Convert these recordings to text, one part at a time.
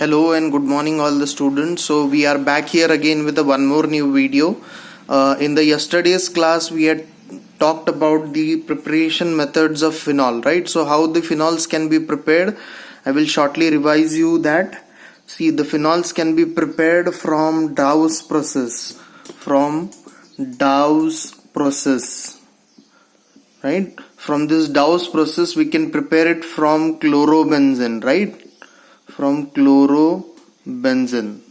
Hello and good morning all the students. So we are back here again with one more new video. In the yesterday's class we had talked about the preparation methods of phenol, right? So how the phenols can be prepared, I will shortly revise you that. See, the phenols can be prepared from Dow's process, right? From this Dow's process we can prepare it from chlorobenzene, right? From chlorobenzene.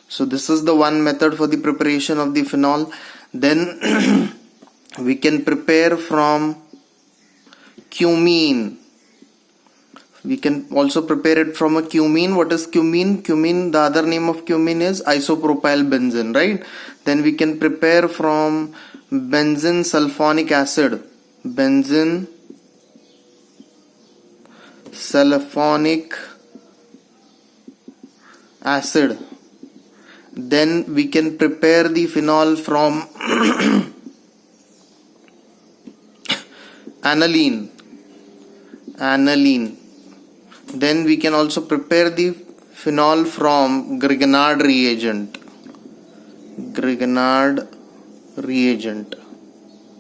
So this is the one method for the preparation of the phenol. Then we can prepare from cumene. We can also prepare it from a cumene. What is cumene? Cumene, the other name of cumene is isopropyl benzene, right? Then we can prepare from benzene sulfonic acid. Benzene sulfonic acid. Then we can prepare the phenol from aniline. Then we can also prepare the phenol from Grignard reagent.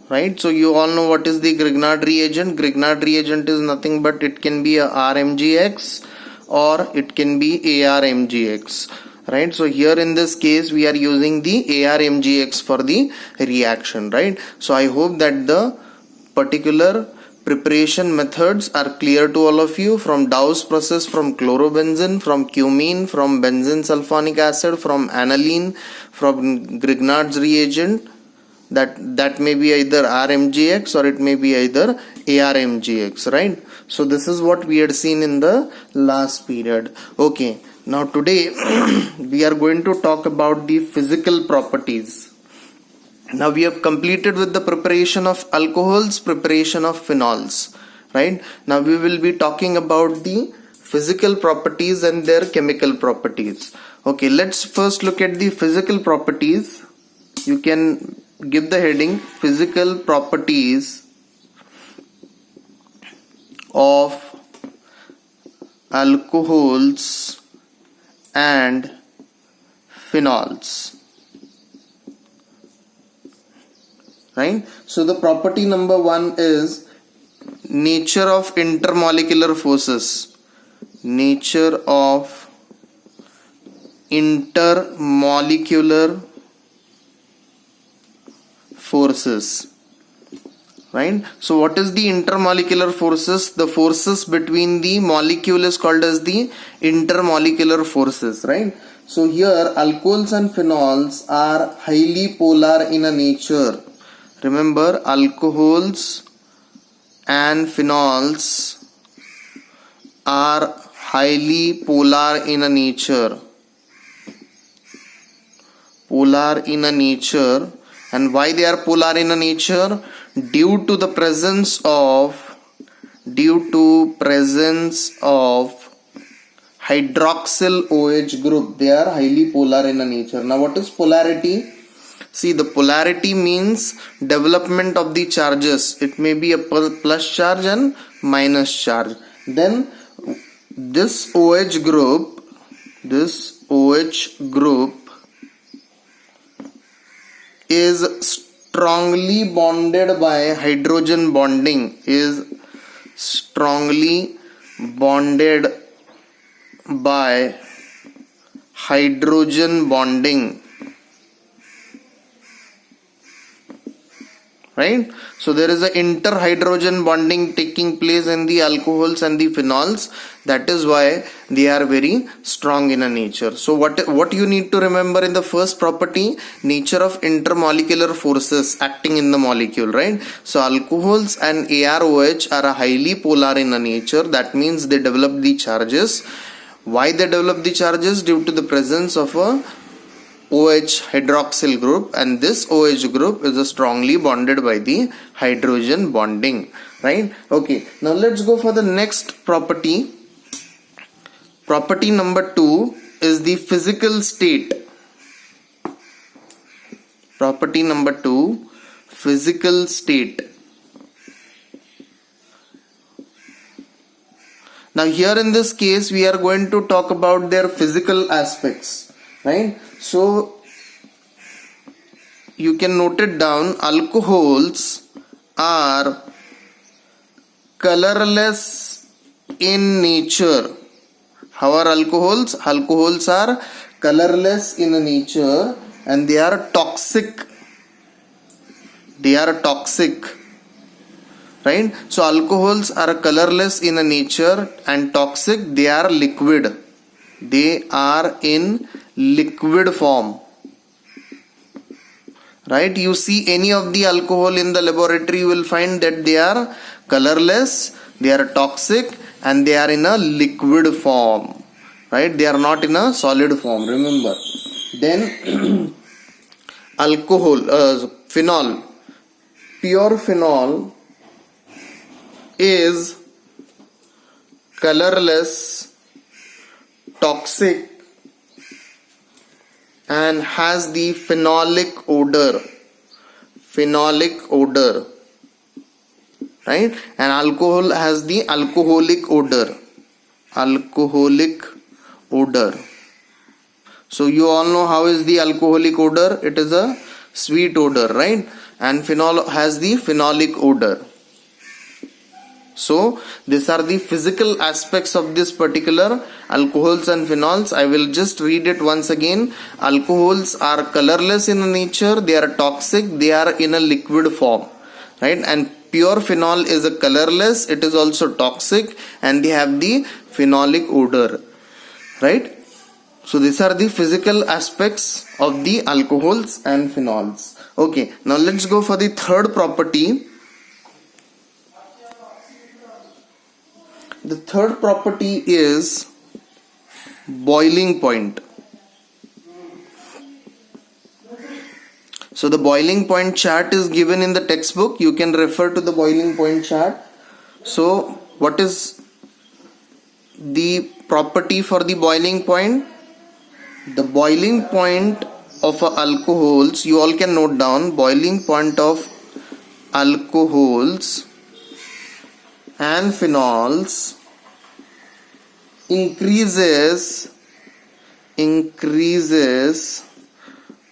Right? So you all know what is the Grignard reagent. Grignard reagent is nothing but it can be a RMGX or it can be ARMGX. Right? So here in this case we are using the ARMGX for the reaction. Right? So I hope that the particular preparation methods are clear to all of you, from Dow's process, from chlorobenzene, from cumene, from benzene sulfonic acid, from aniline, from Grignard's reagent. That may be either RMGX or it may be either ARMGX, right? So this is what we had seen in the last period. Okay, now today we are going to talk about the physical properties. Now we have completed with the preparation of alcohols, preparation of phenols, right? Now we will be talking about the physical properties and their chemical properties. Okay, let's first look at the physical properties. You can give the heading physical properties of alcohols and phenols. Right? So the property number 1 is nature of intermolecular forces. Nature of intermolecular forces. Right? So what is the intermolecular forces? The forces between the molecule is called as the intermolecular forces. Right? So here alcohols and phenols are highly polar in a nature. Remember, alcohols and phenols are highly polar in a nature. And why they are polar in a nature? Due to presence of hydroxyl OH group, they are highly polar in a nature. Now what is polarity? See, the polarity means development of the charges. It may be a plus charge and minus charge. Then this OH group is strongly bonded by hydrogen bonding. Right? So there is an interhydrogen bonding taking place in the alcohols and the phenols. That is why they are very strong in a nature. So what you need to remember in the first property, nature of intermolecular forces acting in the molecule, right? So alcohols and AROH are highly polar in a nature. That means they develop the charges. Why they develop the charges? Due to the presence of a OH hydroxyl group, and this OH group is strongly bonded by the hydrogen bonding, right? Okay, now let's go for the next property. Property number 2 is the physical state. Property number 2, physical state. Now here in this case we are going to talk about their physical aspects, right? So you can note it down. Alcohols are colorless in nature. How are alcohols? Alcohols are colorless in nature and they are toxic. They are toxic, right? So alcohols are colorless in nature and toxic. They are liquid. They are in liquid form, right? You see any of the alcohol in the laboratory, you will find that they are colorless, they are toxic, and they are in a liquid form, right? They are not in a solid form, remember. Then phenol. Pure phenol is colorless, toxic, and has the phenolic odor. Phenolic odor, right? And alcohol has the alcoholic odor. Alcoholic odor. So you all know how is the alcoholic odor? It is a sweet odor, right? And phenol has the phenolic odor. So these are the physical aspects of this particular alcohols and phenols. I will just read it once again. Alcohols are colorless in nature, they are toxic, they are in a liquid form, right? And pure phenol is a colorless, it is also toxic, and they have the phenolic odor, right? So these are the physical aspects of the alcohols and phenols. Okay, now let's go for the third property. The third property is boiling point. So the boiling point chart is given in the textbook. You can refer to the boiling point chart. So what is the property for the boiling point? The boiling point of alcohols, you all can note down, boiling point of alcohols and phenols increases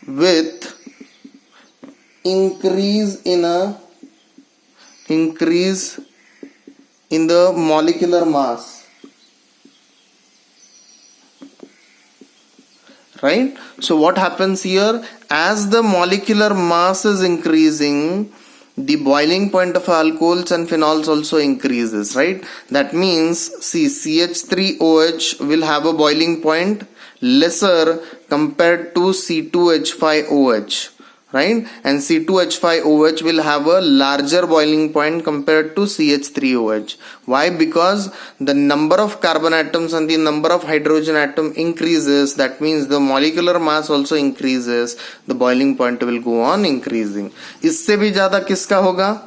with increase in the molecular mass, right? So what happens here, as the molecular mass is increasing, the boiling point of alcohols and phenols also increases, right? That means, see, CH3OH will have a boiling point lesser compared to C2H5OH, right? And C2H5OH will have a larger boiling point compared to CH3OH. Why? Because the number of carbon atoms and the number of hydrogen atom increases. That means the molecular mass also increases. The boiling point will go on increasing. इससे भी ज़्यादा किसका होगा?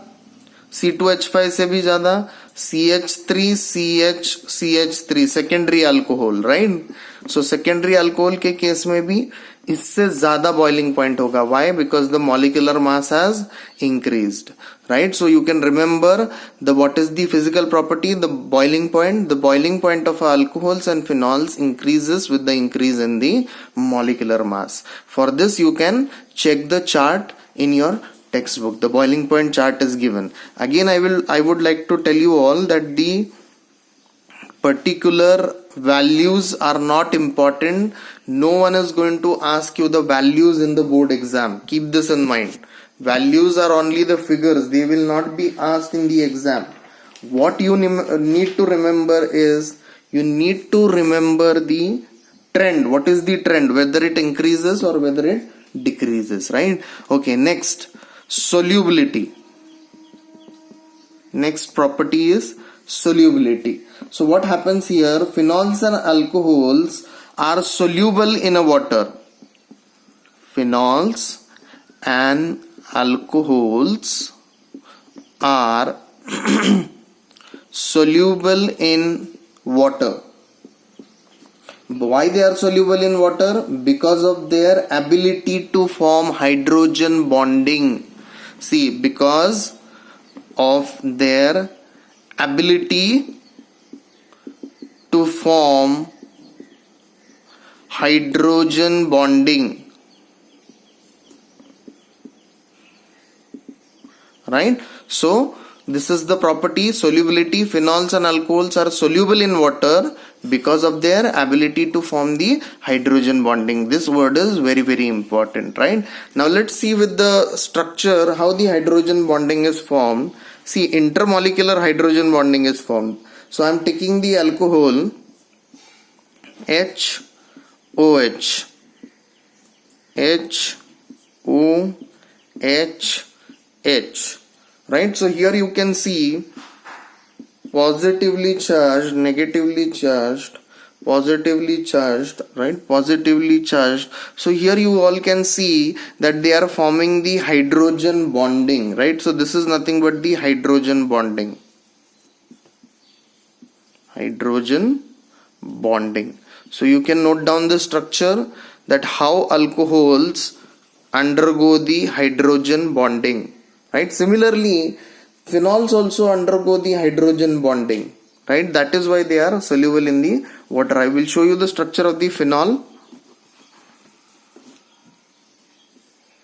C2H5 से भी ज़्यादा CH3 secondary alcohol, right? So secondary alcohol के case में भी इससे ज्यादा boiling point होगा. Why? Because the molecular mass has increased, right? So you can remember what is the physical property, the boiling point. The boiling point of alcohols and phenols increases with the increase in the molecular mass. For this you can check the chart in your textbook. The boiling point chart is given. Again, I would like to tell you all that the particular values are not important. No one is going to ask you the values in the board exam. Keep this in mind. Values are only the figures. They will not be asked in the exam. What you need to remember is, you need to remember the trend. What is the trend? Whether it increases or whether it decreases, right? Okay, next, solubility. Next property is solubility. So what happens here? Phenols and alcohols are soluble in a water. Phenols and alcohols are soluble in water. Why they are soluble in water? Because of their ability to form hydrogen bonding. See, because of their ability form hydrogen bonding, right? So this is the property, solubility. Phenols and alcohols are soluble in water because of their ability to form the hydrogen bonding. This word is very, very important, right? Now let's see with the structure how the hydrogen bonding is formed. See, intermolecular hydrogen bonding is formed. So I am taking the alcohol HOH, HOH, right? So here you can see positively charged, negatively charged, positively charged, right? Positively charged. So here you all can see that they are forming the hydrogen bonding, right? So this is nothing but the hydrogen bonding. Hydrogen bonding. So you can note down the structure, that how alcohols undergo the hydrogen bonding, right? Similarly, phenols also undergo the hydrogen bonding, right? That is why they are soluble in the water. I will show you the structure of the phenol.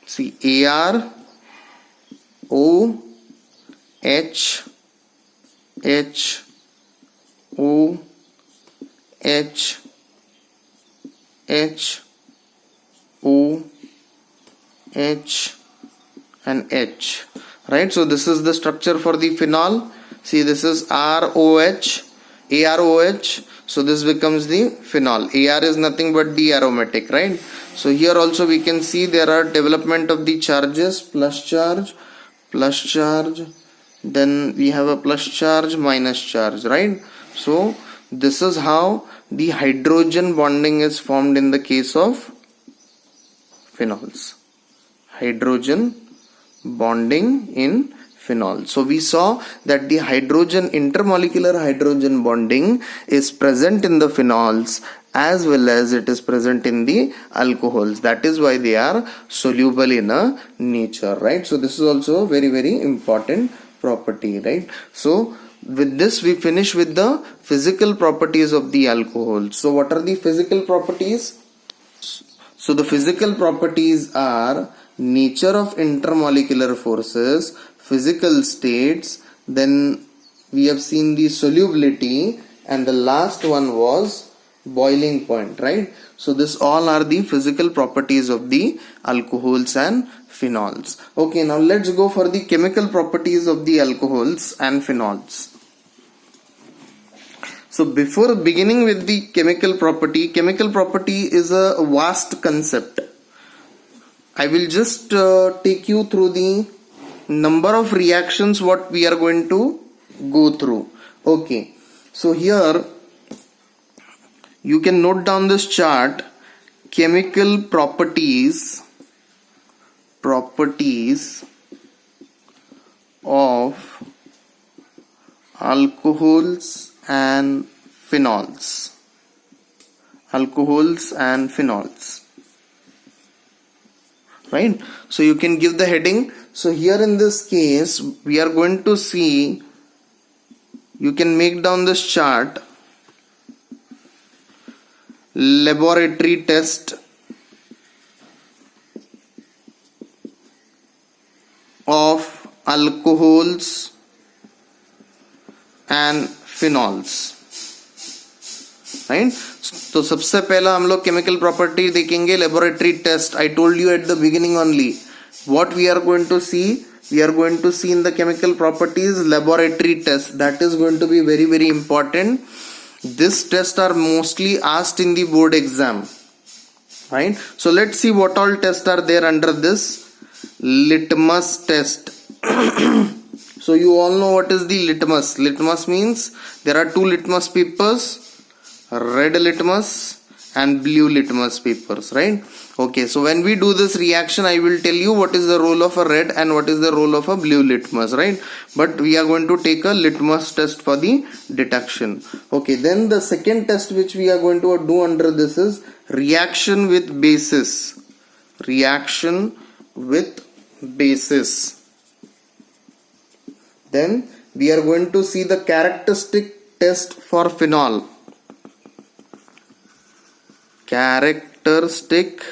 See, AR, O, H, H, O, H, H, O, H and H, right? So this is the structure for the phenol. See, this is ROH, AROH. So this becomes the phenol. AR is nothing but the aromatic, right? So here also we can see there are development of the charges, plus charge, then we have a plus charge, minus charge, right? So this is how the hydrogen bonding is formed in the case of phenols. Hydrogen bonding in phenol. So we saw that the intermolecular hydrogen bonding is present in the phenols as well as it is present in the alcohols. That is why they are soluble in a nature, right? So this is also a very, very important property, right? So with this we finish with the physical properties of the alcohol. So what are the physical properties? So the physical properties are nature of intermolecular forces, physical states, then we have seen the solubility, and the last one was boiling point, right? So this all are the physical properties of the alcohols and phenols. Okay, now let's go for the chemical properties of the alcohols and phenols. So before beginning with the chemical property is a vast concept. I will just take you through the number of reactions what we are going to go through. Okay, so here you can note down this chart, chemical properties of alcohols and phenols. Right? So you can give the heading. So here in this case we are going to see, you can make down this chart, laboratory test of alcohols and phenols, right? तो सबसे पहला हम लोग chemical property देखेंगे, laboratory test. I told you at the beginning only what we are going to see. We are going to see in the chemical properties laboratory test. That is going to be very, very important. This tests are mostly asked in the board exam, right? So let's see what all tests are there under this. Litmus test. So you all know what is the litmus. Litmus means there are two litmus papers, red litmus and blue litmus papers, right? Okay, so when we do this reaction, I will tell you what is the role of a red and what is the role of a blue litmus, right? But we are going to take a litmus test for the detection. Okay, then the second test which we are going to do under this is reaction with bases. Reaction with bases. Then we are going to see the characteristic test for phenol. characteristic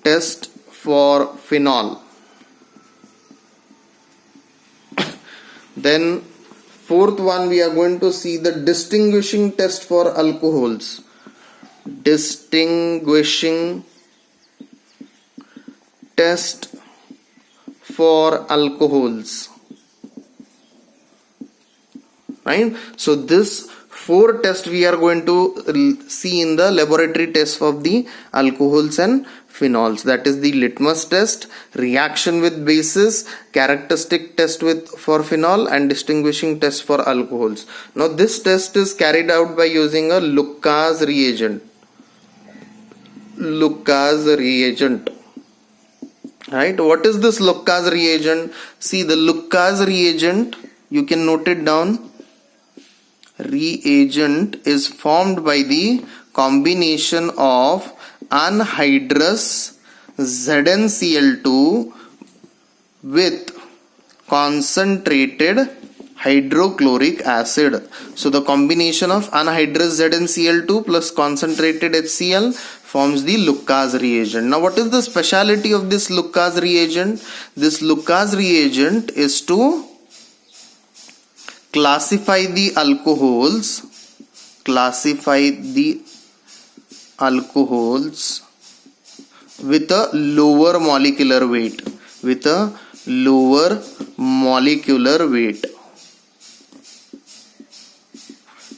test for phenol. Then fourth one, we are going to see the distinguishing test for alcohols. Distinguishing test for alcohols. Right? So this 4 tests we are going to see in the laboratory tests of the alcohols and phenols. That is the litmus test, reaction with bases, characteristic test for phenol, and distinguishing test for alcohols. Now this test is carried out by using a Lucas reagent. Lucas reagent. Right? What is this Lucas reagent? See, the Lucas reagent, you can note it down. Reagent is formed by the combination of anhydrous ZnCl2 with concentrated hydrochloric acid. So the combination of anhydrous ZnCl2 plus concentrated HCl forms the Lucas reagent. Now what is the speciality of this Lucas reagent? This Lucas reagent is to classify the alcohols with a lower molecular weight.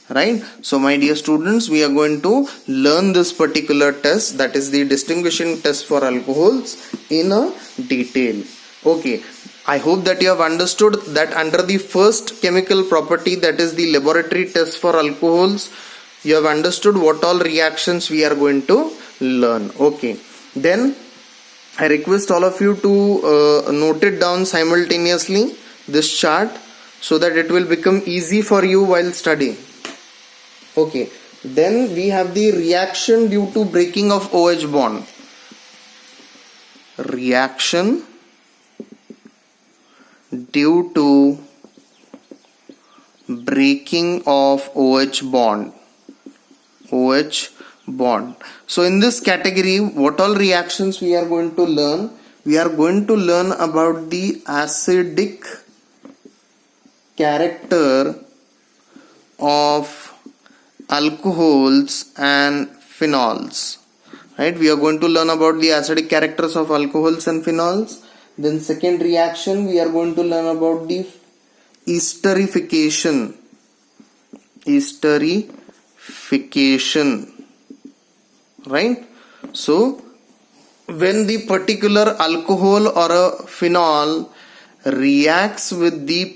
Right? So my dear students, we are going to learn this particular test, that is the distinguishing test for alcohols, in a detail. Okay. I hope that you have understood that under the first chemical property, that is the laboratory test for alcohols, you have understood what all reactions we are going to learn. Okay. Then I request all of you to note it down simultaneously, this chart, so that it will become easy for you while studying. Okay. Then we have the reaction due to breaking of OH bond. Reaction due to breaking of OH bond. So in this category, what all reactions we are going to learn? We are going to learn about the acidic character of alcohols and phenols. Right? We are going to learn about the acidic characters of alcohols and phenols. Then second reaction, we are going to learn about the esterification. Right? So when the particular alcohol or a phenol reacts with the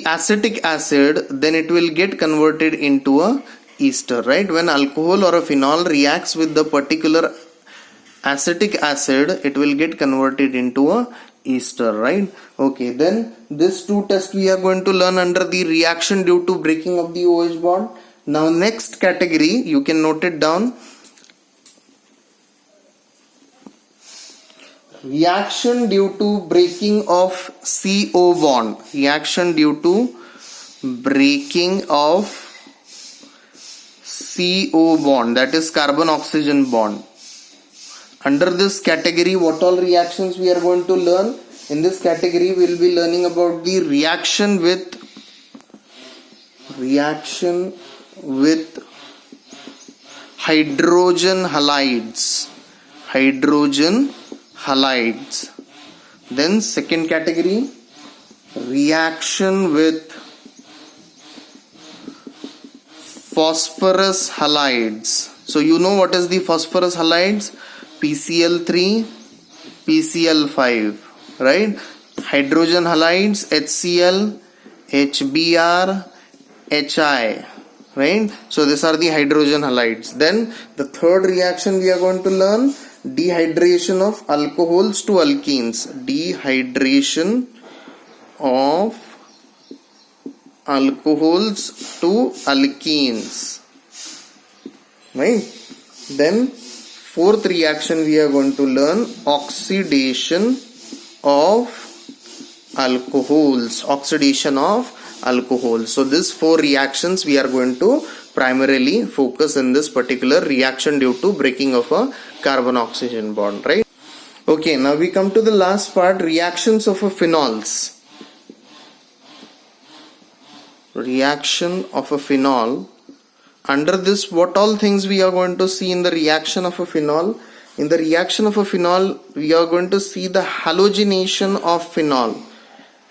acetic acid, then it will get converted into a ester. Right? When alcohol or a phenol reacts with the particular acetic acid, it will get converted into a ester. Right? Okay. Then this 2 tests we are going to learn under the reaction due to breaking of the OH bond. Now next category, you can note it down. Reaction due to breaking of CO bond. Reaction due to breaking of CO bond, that is carbon oxygen bond. Under this category, what all reactions we are going to learn? In this category, we will be learning about the reaction with hydrogen halides. Then second category, reaction with phosphorus halides. So you know what is the phosphorus halides? PCl3, PCl5, right? Hydrogen halides, HCl, HBr, HI, right? So these are the hydrogen halides. Then the third reaction we are going to learn, dehydration of alcohols to alkenes. Dehydration of alcohols to alkenes, right? Then fourth reaction we are going to learn, oxidation of alcohols. So these 4 reactions we are going to primarily focus in this particular reaction due to breaking of a carbon oxygen bond, right? Okay, now we come to the last part, reactions of a phenols. Reaction of a phenol. Under this, what all things we are going to see in the reaction of a phenol? In the reaction of a phenol, we are going to see the halogenation of phenol.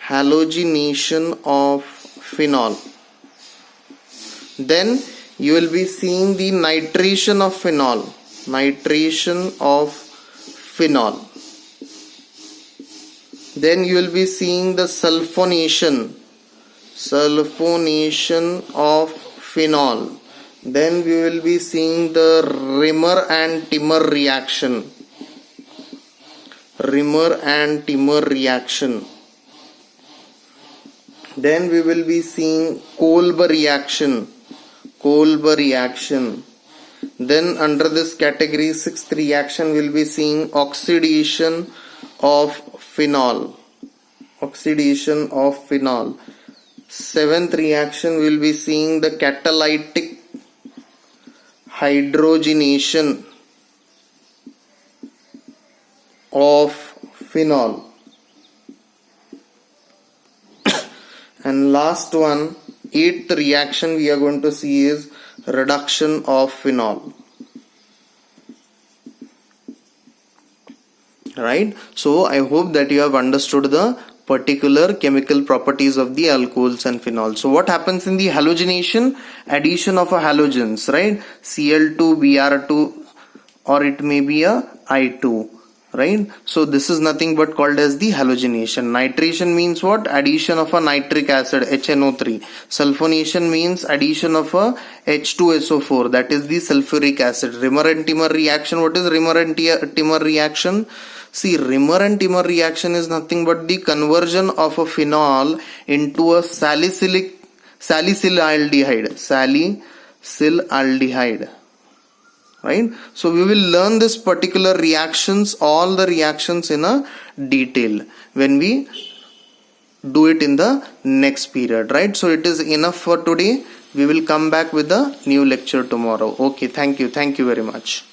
Halogenation of phenol. Then you will be seeing the nitration of phenol. Nitration of phenol. Then you will be seeing the sulfonation. Sulfonation of phenol. Then we will be seeing the Rimmer and Timmer reaction. Rimmer and Timmer reaction. Then we will be seeing Kolbe reaction. Kolbe reaction. Then under this category, sixth reaction, we will be seeing oxidation of phenol. Oxidation of phenol. Seventh reaction, we will be seeing the catalytic hydrogenation of phenol. And last one, eighth reaction we are going to see is reduction of phenol. Right? So I hope that you have understood the particular chemical properties of the alcohols and phenols. So what happens in the halogenation? Addition of a halogens, right? Cl2, Br2, or it may be a I2, right? So this is nothing but called as the halogenation. Nitration means what? Addition of a nitric acid, HNO3. Sulfonation means addition of a H2SO4, that is the sulfuric acid. Rimmer and Timmer reaction. What is Rimmer and Timmer reaction? See, Rimmer and Timmer reaction is nothing but the conversion of a phenol into a salicylaldehyde. Salicylaldehyde. Right? So we will learn this particular reactions, all the reactions in a detail when we do it in the next period. Right? So it is enough for today. We will come back with a new lecture tomorrow. Okay, thank you. Thank you very much.